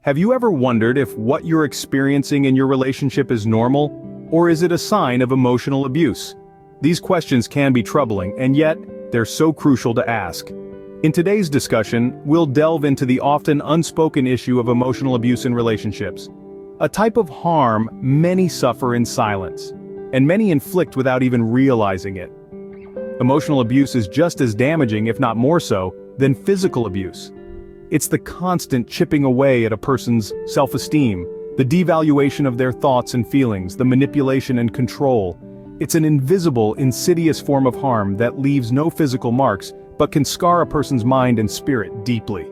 Have you ever wondered if what you're experiencing in your relationship is normal, or is it a sign of emotional abuse? These questions can be troubling, and yet, they're so crucial to ask. In today's discussion, we'll delve into the often unspoken issue of emotional abuse in relationships. A type of harm many suffer in silence, and many inflict without even realizing it. Emotional abuse is just as damaging, if not more so, than physical abuse. It's the constant chipping away at a person's self-esteem, the devaluation of their thoughts and feelings, the manipulation and control. It's an invisible, insidious form of harm that leaves no physical marks, but can scar a person's mind and spirit deeply.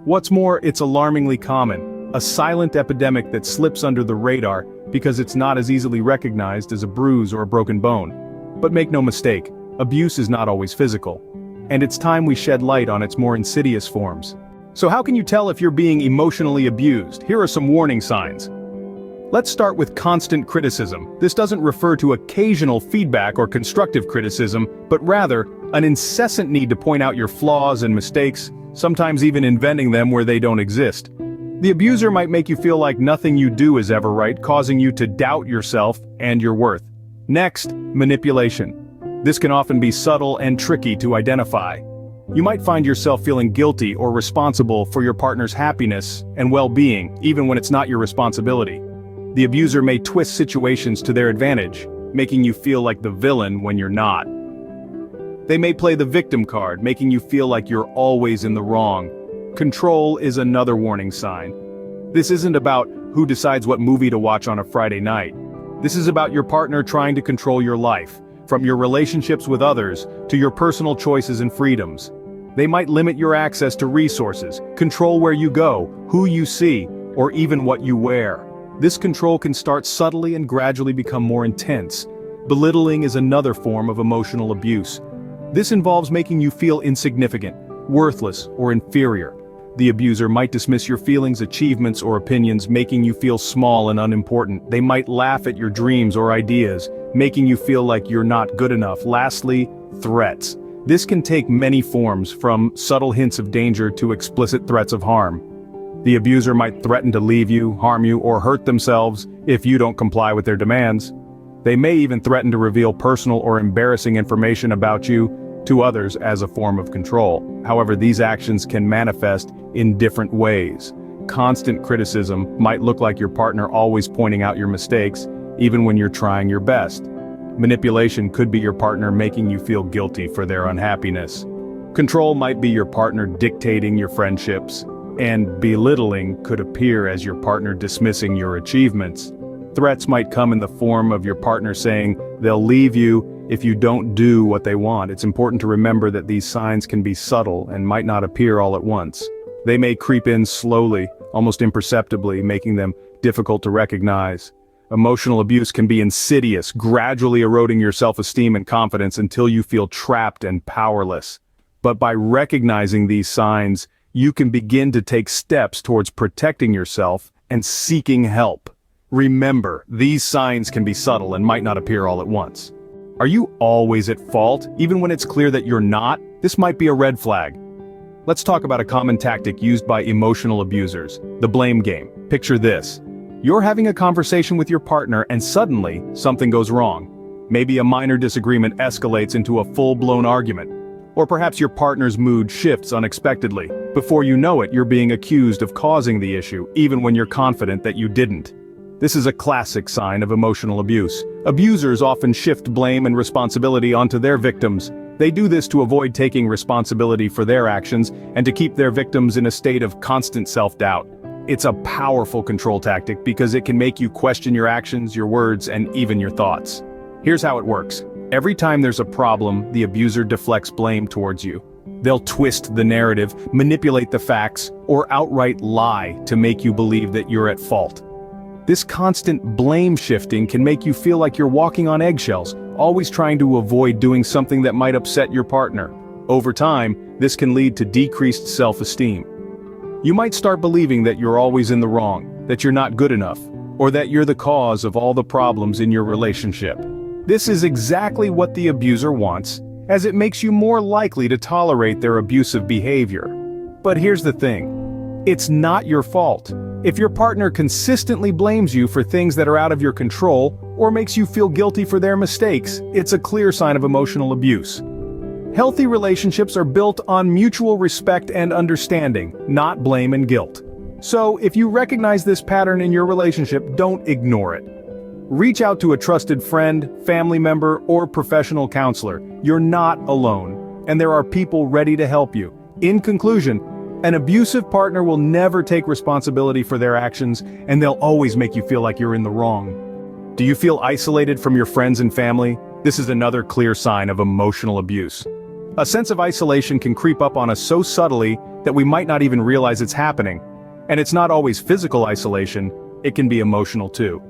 What's more, it's alarmingly common, a silent epidemic that slips under the radar because it's not as easily recognized as a bruise or a broken bone. But make no mistake, abuse is not always physical. And it's time we shed light on its more insidious forms. So how can you tell if you're being emotionally abused? Here are some warning signs. Let's start with constant criticism. This doesn't refer to occasional feedback or constructive criticism, but rather, an incessant need to point out your flaws and mistakes, sometimes even inventing them where they don't exist. The abuser might make you feel like nothing you do is ever right, causing you to doubt yourself and your worth. Next, manipulation. This can often be subtle and tricky to identify. You might find yourself feeling guilty or responsible for your partner's happiness and well-being, even when it's not your responsibility. The abuser may twist situations to their advantage, making you feel like the villain when you're not. They may play the victim card, making you feel like you're always in the wrong. Control is another warning sign. This isn't about who decides what movie to watch on a Friday night. This is about your partner trying to control your life, from your relationships with others to your personal choices and freedoms. They might limit your access to resources, control where you go, who you see, or even what you wear. This control can start subtly and gradually become more intense. Belittling is another form of emotional abuse. This involves making you feel insignificant, worthless, or inferior. The abuser might dismiss your feelings, achievements, or opinions, making you feel small and unimportant. They might laugh at your dreams or ideas, making you feel like you're not good enough. Lastly, threats. This can take many forms, from subtle hints of danger to explicit threats of harm. The abuser might threaten to leave you, harm you, or hurt themselves if you don't comply with their demands. They may even threaten to reveal personal or embarrassing information about you to others as a form of control. However, these actions can manifest in different ways. Constant criticism might look like your partner always pointing out your mistakes, even when you're trying your best. Manipulation could be your partner making you feel guilty for their unhappiness. Control might be your partner dictating your friendships, and belittling could appear as your partner dismissing your achievements. Threats might come in the form of your partner saying they'll leave you if you don't do what they want. It's important to remember that these signs can be subtle and might not appear all at once. They may creep in slowly, almost imperceptibly, making them difficult to recognize. Emotional abuse can be insidious, gradually eroding your self-esteem and confidence until you feel trapped and powerless. But by recognizing these signs, you can begin to take steps towards protecting yourself and seeking help. Remember, these signs can be subtle and might not appear all at once. Are you always at fault, even when it's clear that you're not? This might be a red flag. Let's talk about a common tactic used by emotional abusers, the blame game. Picture this. You're having a conversation with your partner and suddenly, something goes wrong. Maybe a minor disagreement escalates into a full-blown argument. Or perhaps your partner's mood shifts unexpectedly. Before you know it, you're being accused of causing the issue, even when you're confident that you didn't. This is a classic sign of emotional abuse. Abusers often shift blame and responsibility onto their victims. They do this to avoid taking responsibility for their actions and to keep their victims in a state of constant self-doubt. It's a powerful control tactic because it can make you question your actions, your words, and even your thoughts. Here's how it works. Every time there's a problem, the abuser deflects blame towards you. They'll twist the narrative, manipulate the facts, or outright lie to make you believe that you're at fault. This constant blame shifting can make you feel like you're walking on eggshells, always trying to avoid doing something that might upset your partner. Over time, this can lead to decreased self-esteem. You might start believing that you're always in the wrong, that you're not good enough, or that you're the cause of all the problems in your relationship. This is exactly what the abuser wants, as it makes you more likely to tolerate their abusive behavior. But here's the thing. It's not your fault. If your partner consistently blames you for things that are out of your control, or makes you feel guilty for their mistakes, it's a clear sign of emotional abuse. Healthy relationships are built on mutual respect and understanding, not blame and guilt. So, if you recognize this pattern in your relationship, don't ignore it. Reach out to a trusted friend, family member, or professional counselor. You're not alone, and there are people ready to help you. In conclusion, an abusive partner will never take responsibility for their actions, and they'll always make you feel like you're in the wrong. Do you feel isolated from your friends and family? This is another clear sign of emotional abuse. A sense of isolation can creep up on us so subtly that we might not even realize it's happening. And it's not always physical isolation, it can be emotional too.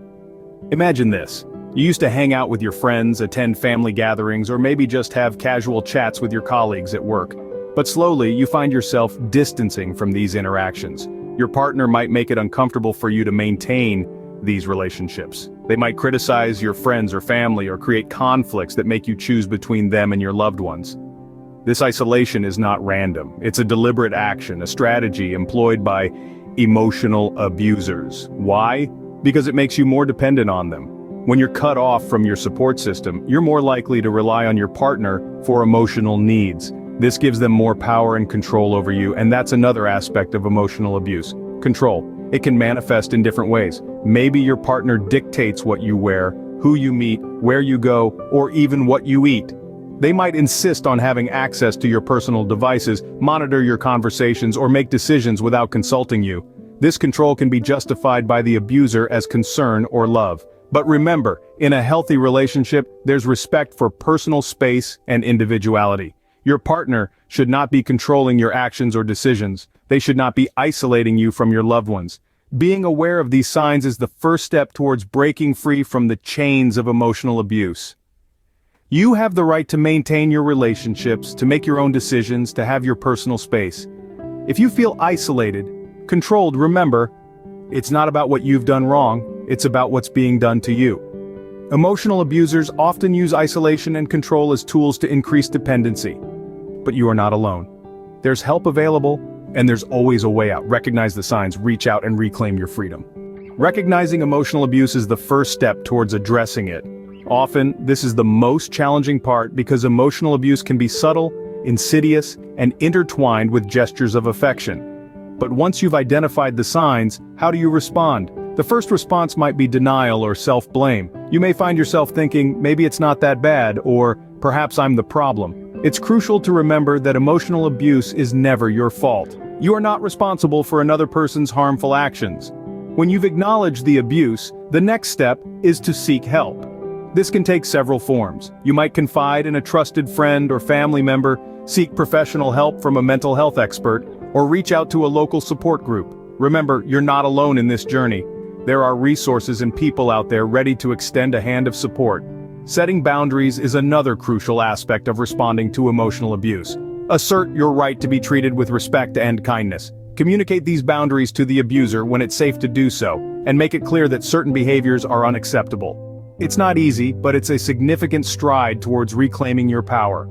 Imagine this. You used to hang out with your friends, attend family gatherings, or maybe just have casual chats with your colleagues at work. But slowly, you find yourself distancing from these interactions. Your partner might make it uncomfortable for you to maintain these relationships. They might criticize your friends or family or create conflicts that make you choose between them and your loved ones. This isolation is not random. It's a deliberate action, a strategy employed by emotional abusers. Why? Because it makes you more dependent on them. When you're cut off from your support system, you're more likely to rely on your partner for emotional needs. This gives them more power and control over you, and that's another aspect of emotional abuse. Control. It can manifest in different ways. Maybe your partner dictates what you wear, who you meet, where you go, or even what you eat. They might insist on having access to your personal devices, monitor your conversations, or make decisions without consulting you. This control can be justified by the abuser as concern or love. But remember, in a healthy relationship, there's respect for personal space and individuality. Your partner should not be controlling your actions or decisions. They should not be isolating you from your loved ones. Being aware of these signs is the first step towards breaking free from the chains of emotional abuse. You have the right to maintain your relationships, to make your own decisions, to have your personal space. If you feel isolated, controlled, remember, it's not about what you've done wrong, it's about what's being done to you. Emotional abusers often use isolation and control as tools to increase dependency. But you are not alone. There's help available, and there's always a way out. Recognize the signs, reach out and reclaim your freedom. Recognizing emotional abuse is the first step towards addressing it. Often, this is the most challenging part because emotional abuse can be subtle, insidious, and intertwined with gestures of affection. But once you've identified the signs, how do you respond? The first response might be denial or self-blame. You may find yourself thinking, maybe it's not that bad, or perhaps I'm the problem. It's crucial to remember that emotional abuse is never your fault. You are not responsible for another person's harmful actions. When you've acknowledged the abuse, the next step is to seek help. This can take several forms. You might confide in a trusted friend or family member, seek professional help from a mental health expert, or reach out to a local support group. Remember, you're not alone in this journey. There are resources and people out there ready to extend a hand of support. Setting boundaries is another crucial aspect of responding to emotional abuse. Assert your right to be treated with respect and kindness. Communicate these boundaries to the abuser when it's safe to do so, and make it clear that certain behaviors are unacceptable. It's not easy, but it's a significant stride towards reclaiming your power.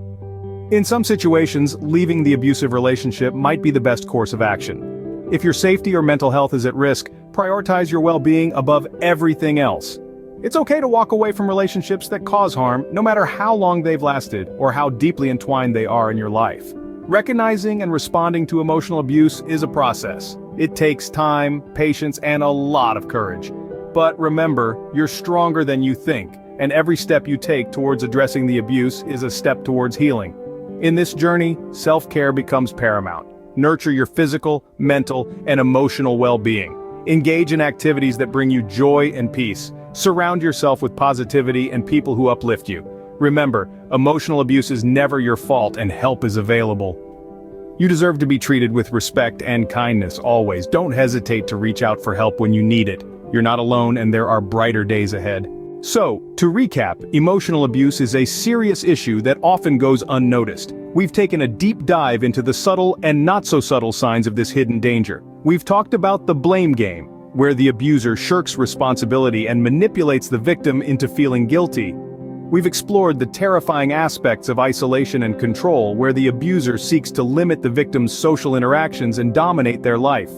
In some situations, leaving the abusive relationship might be the best course of action. If your safety or mental health is at risk, prioritize your well-being above everything else. It's okay to walk away from relationships that cause harm, no matter how long they've lasted or how deeply entwined they are in your life. Recognizing and responding to emotional abuse is a process. It takes time, patience, and a lot of courage. But remember, you're stronger than you think, and every step you take towards addressing the abuse is a step towards healing. In this journey, self-care becomes paramount. Nurture your physical, mental, and emotional well-being. Engage in activities that bring you joy and peace. Surround yourself with positivity and people who uplift you. Remember, emotional abuse is never your fault and help is available. You deserve to be treated with respect and kindness always. Don't hesitate to reach out for help when you need it. You're not alone and there are brighter days ahead. So, to recap, emotional abuse is a serious issue that often goes unnoticed. We've taken a deep dive into the subtle and not so subtle signs of this hidden danger. We've talked about the blame game, where the abuser shirks responsibility and manipulates the victim into feeling guilty. We've explored the terrifying aspects of isolation and control, where the abuser seeks to limit the victim's social interactions and dominate their life.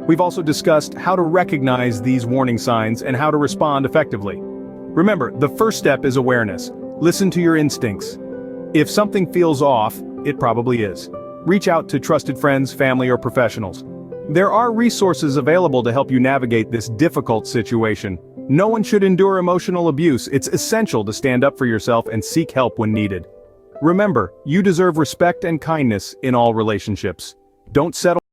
We've also discussed how to recognize these warning signs and how to respond effectively. Remember, the first step is awareness. Listen to your instincts. If something feels off, it probably is. Reach out to trusted friends, family, or professionals. There are resources available to help you navigate this difficult situation. No one should endure emotional abuse. It's essential to stand up for yourself and seek help when needed. Remember, you deserve respect and kindness in all relationships. Don't settle